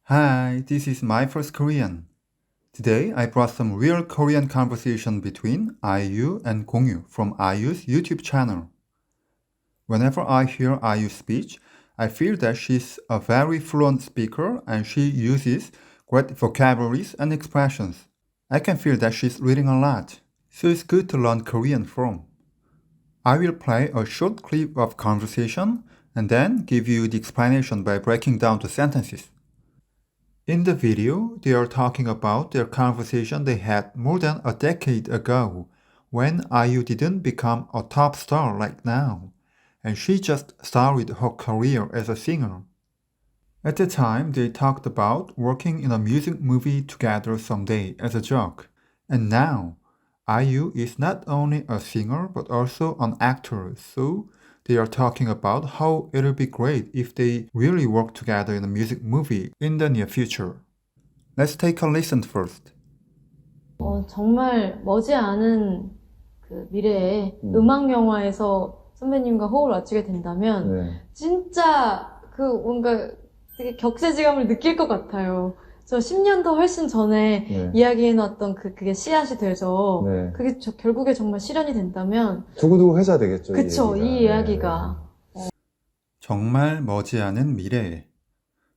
Hi, this is my first Korean. Today I brought some real Korean conversation between IU and GongU from IU's YouTube channel. Whenever I hear IU's speech, I feel that she's a very fluent speaker and she uses great vocabularies and expressions. I can feel that she's reading a lot, so it's good to learn Korean from. I will play a short clip of conversation and then give you the explanation by breaking down the sentences. In the video, they are talking about their conversation they had more than a decade ago, when IU didn't become a top star like now, and she just started her career as a singer. At the time, they talked about working in a music movie together someday as a joke, and now, IU is not only a singer but also an actor, so they are talking about how it'll be great if they really work together in a music movie in the near future. Let's take a listen first. 정말 머지않은 그 미래에 음악영화에서 선배님과 호흡을 맞추게 된다면 진짜 그 뭔가 되게 격세지감을 느낄 것 같아요. 저 10년도 훨씬 전에 이야기해놨던 그게 씨앗이 되죠. 그게 결국에 정말 실현이 된다면 두고두고 회자되겠죠. 그쵸, 이 이야기가. 정말 머지않은 미래에.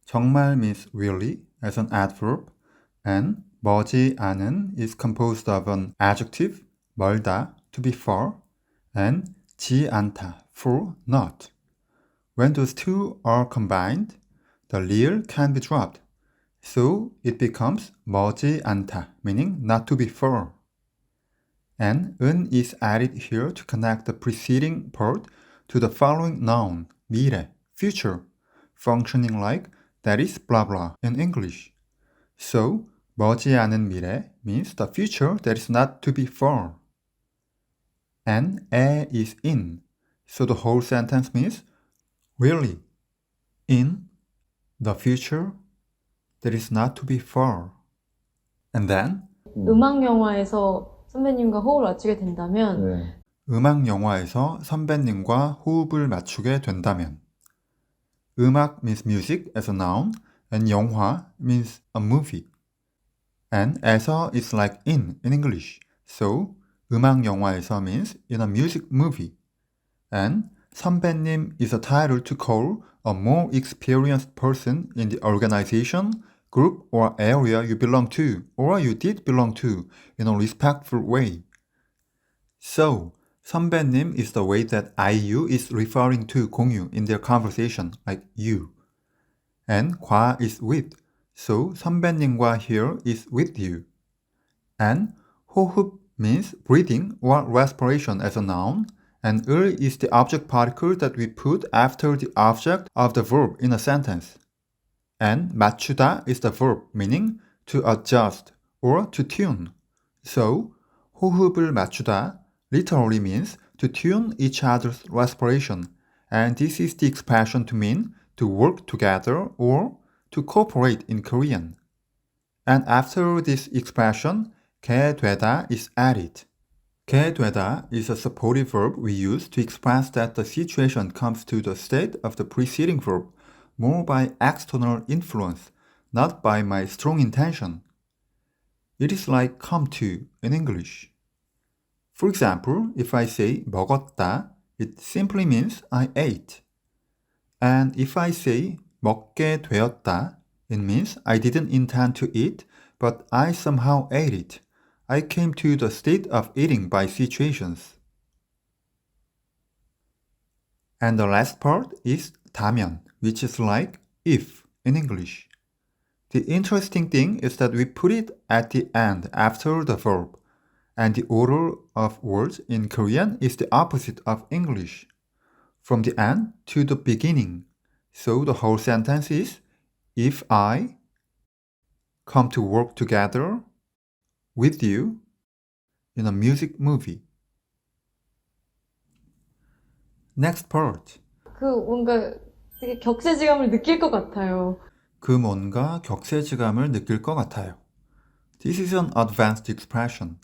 정말 means really as an adverb, and 머지않은 is composed of an adjective, 멀다, to be far, and 지 않다, for not. When those two are combined, the real can be dropped. So it becomes 머지않다, meaning not to be far. And 은 is added here to connect the preceding part to the following noun, 미래, future, functioning like that is blah blah in English. So 머지않은 미래 means the future that is not to be far. And 에 is in, so the whole sentence means really, in the future that is not to be far. And then 음악영화에서 선배님과 호흡을 맞추게 된다면 음악영화에서 선배님과 호흡을 맞추게 된다면. 음악 means music as a noun, and 영화 means a movie. And 에서 is like in English, so 음악영화에서 means in a music movie. And 선배님 is a title to call a more experienced person in the organization, group, or area you belong to, or you did belong to, in a respectful way. So, 선배님 is the way that IU is referring to GongU in their conversation, like you. And 과 is with, so 선배님과 here is with you. And 호흡 means breathing or respiration as a noun, and 을 is the object particle that we put after the object of the verb in a sentence. And 맞추다 is the verb, meaning to adjust or to tune. So, 호흡을 맞추다 literally means to tune each other's respiration, and this is the expression to mean to work together or to cooperate in Korean. And after this expression, 게 되다 is added. 게 되다 is a supportive verb we use to express that the situation comes to the state of the preceding verb more by external influence, not by my strong intention. It is like come to in English. For example, if I say 먹었다, it simply means I ate. And if I say 먹게 되었다, it means I didn't intend to eat, but I somehow ate it. I came to the state of eating by situations. And the last part is 다면, which is like if in English. The interesting thing is that we put it at the end after the verb, and the order of words in Korean is the opposite of English, from the end to the beginning. So the whole sentence is, if I come to work together with you in a music movie. Next part. 뭔가 되게 격세지감을 느낄 것 같아요. 뭔가 격세지감을 느낄 것 같아요. This is an advanced expression.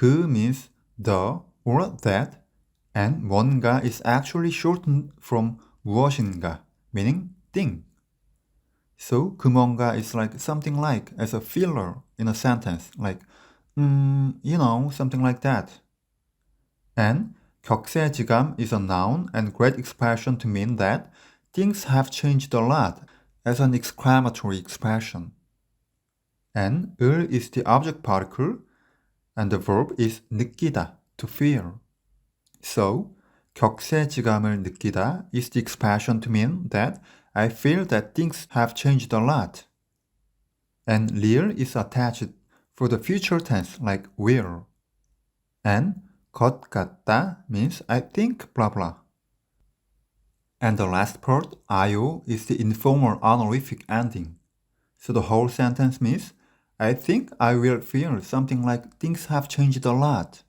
means the or that, and 뭔가 is actually shortened from 무엇인가, meaning thing. So 그 뭔가 is like something like as a filler in a sentence, like something like that. And 격세지감 is a noun and great expression to mean that things have changed a lot as an exclamatory expression. And 을 is the object particle and the verb is 느끼다, to feel. So 격세지감을 느끼다 is the expression to mean that I feel that things have changed a lot. And 릴 is attached for the future tense like will. And 것 같다 means I think blah blah. And the last part, 아요, is the informal honorific ending. So the whole sentence means I think I will feel something like things have changed a lot.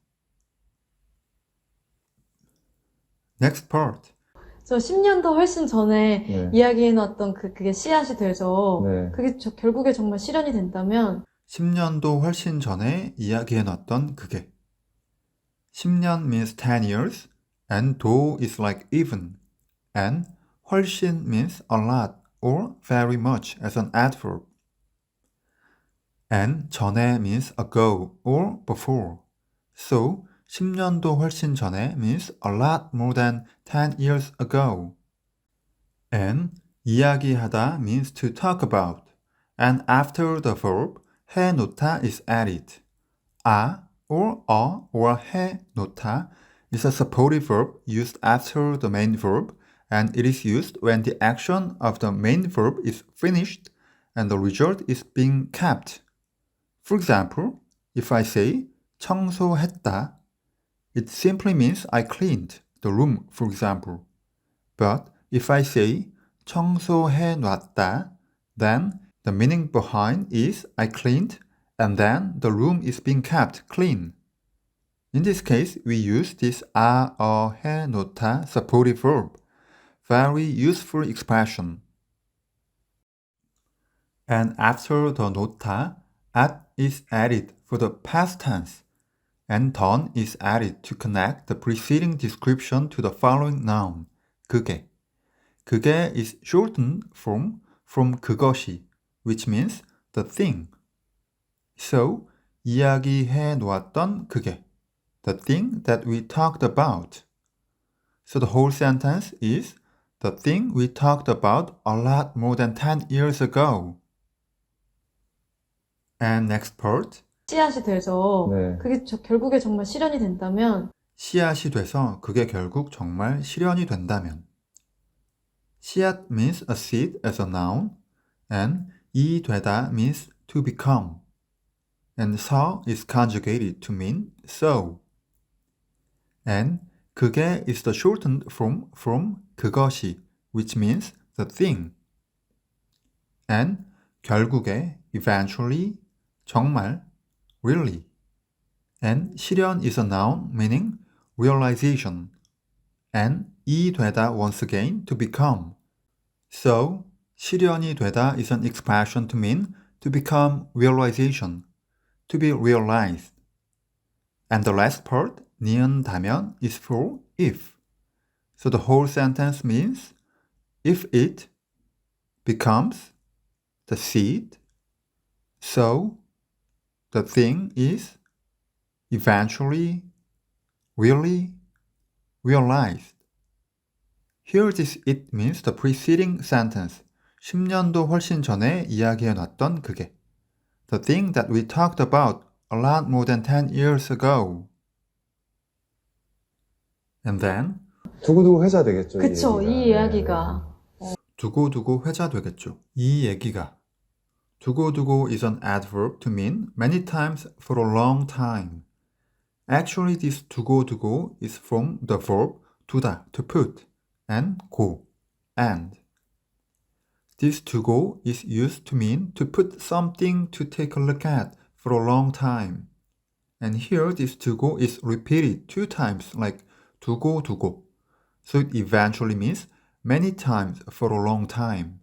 Next part. 저 10년도 훨씬 전에 네. 이야기해놨던 그게 씨앗이 돼서 네. 그게 결국에 정말 실현이 된다면 10년도 훨씬 전에 이야기해놨던 그게 10년 means 10 years and 도 is like even and 훨씬 means a lot or very much as an adverb and 전에 means ago or before. So 10년도 훨씬 전에 means a lot more than 10 years ago. And 이야기하다 means to talk about. And after the verb 해놓다 is added. 아 or a or 해놓다 is a supportive verb used after the main verb and it is used when the action of the main verb is finished and the result is being kept. For example, if I say 청소했다, it simply means I cleaned the room, for example. But if I say 청소해놨다, then the meaning behind is I cleaned and then the room is being kept clean. In this case, we use this 해놓다 supportive verb. Very useful expression. And after the 놓다, at is added for the past tense. And done is added to connect the preceding description to the following noun, 그게. 그게 is shortened from 그것이, which means the thing. So, 이야기해 놓았던 그게, the thing that we talked about. So the whole sentence is the thing we talked about a lot more than 10 years ago. And next part. 씨앗이 돼서 네. 그게 결국에 정말 실현이 된다면 씨앗이 돼서 그게 결국 정말 실현이 된다면 씨앗 means a seed as a noun and 이 되다 means to become and 서 is conjugated to mean so and 그게 is the shortened form from 그것이 which means the thing and 결국에 eventually 정말 really and 실현 is a noun meaning realization and 이 되다 once again to become. So 실현이 되다 is an expression to mean to become realization, to be realized. And the last part, 니은다면 is for if. So the whole sentence means if it becomes the seed, so the thing is eventually really realized. Here this it means the preceding sentence. 10년도 훨씬 전에 이야기해놨던 그게. The thing that we talked about a lot more than 10 years ago. And then 두고두고 회자되겠죠. 그쵸, 이 얘기가. 이야기가 두고두고 회자되겠죠. 이 얘기가. 두고두고 is an adverb to mean many times for a long time. Actually, this 두고두고 is from the verb 두다, to put, and 고, and. This 두고 is used to mean to put something to take a look at for a long time. And here this 두고 is repeated 2 times like 두고두고. So it eventually means many times for a long time.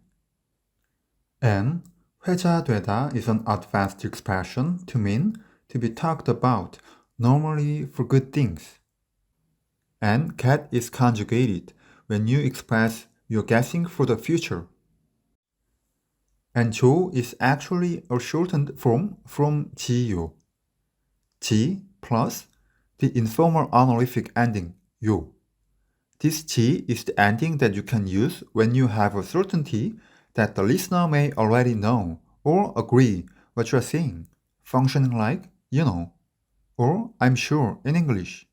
And 회자되다 is an advanced expression to mean to be talked about, normally for good things. And get is conjugated when you express your guessing for the future. And 조 is actually a shortened form from 지요. 지 plus the informal honorific ending 요. This 지 is the ending that you can use when you have a certainty that the listener may already know or agree what you are saying, functioning like, you know, or I'm sure in English.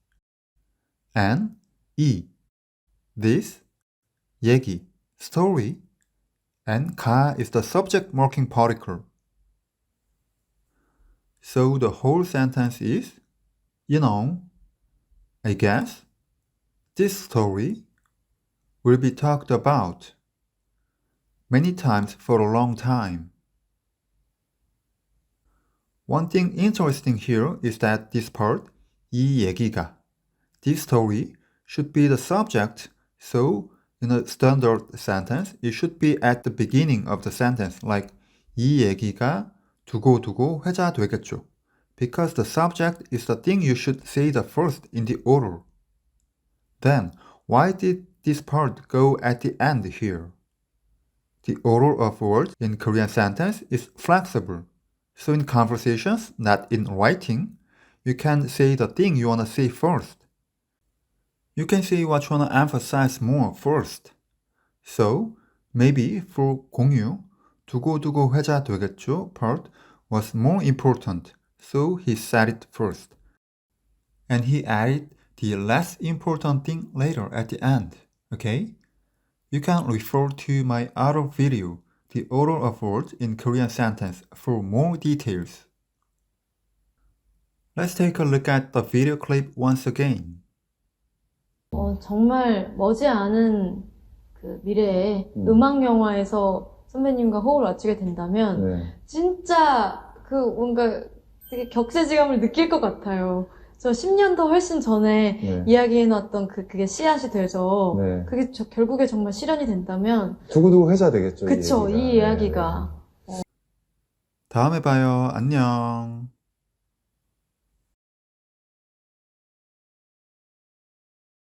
And 이, this, 얘기, story, and 가 is the subject marking particle. So the whole sentence is, you know, I guess, this story will be talked about many times for a long time. One thing interesting here is that this part, 이 얘기가, this story, should be the subject, so in a standard sentence, it should be at the beginning of the sentence, like 이 얘기가 두고두고 회자되겠죠. Because the subject is the thing you should say the first in the order. Then, why did this part go at the end here? The order of words in Korean sentence is flexible. So in conversations, not in writing, you can say the thing you want to say first. You can say what you want to emphasize more first. So, maybe for 공유, 두고두고 회자되겠죠 part was more important, so he said it first. And he added the less important thing later at the end, okay? You can refer to my other video, The Order of Words in Korean Sentence, for more details. Let's take a look at the video clip once again. 정말 머지않은 그 미래에 음악영화에서 선배님과 호흡을 맞추게 된다면 진짜 그 뭔가 되게 격세지감을 느낄 것 같아요. 저 10년도 훨씬 전에 이야기해놨던 그게 씨앗이 되죠. 그게 결국에 정말 실현이 된다면 두고두고 회자되겠죠. 그쵸, 이 이야기가. 다음에 봐요. 안녕.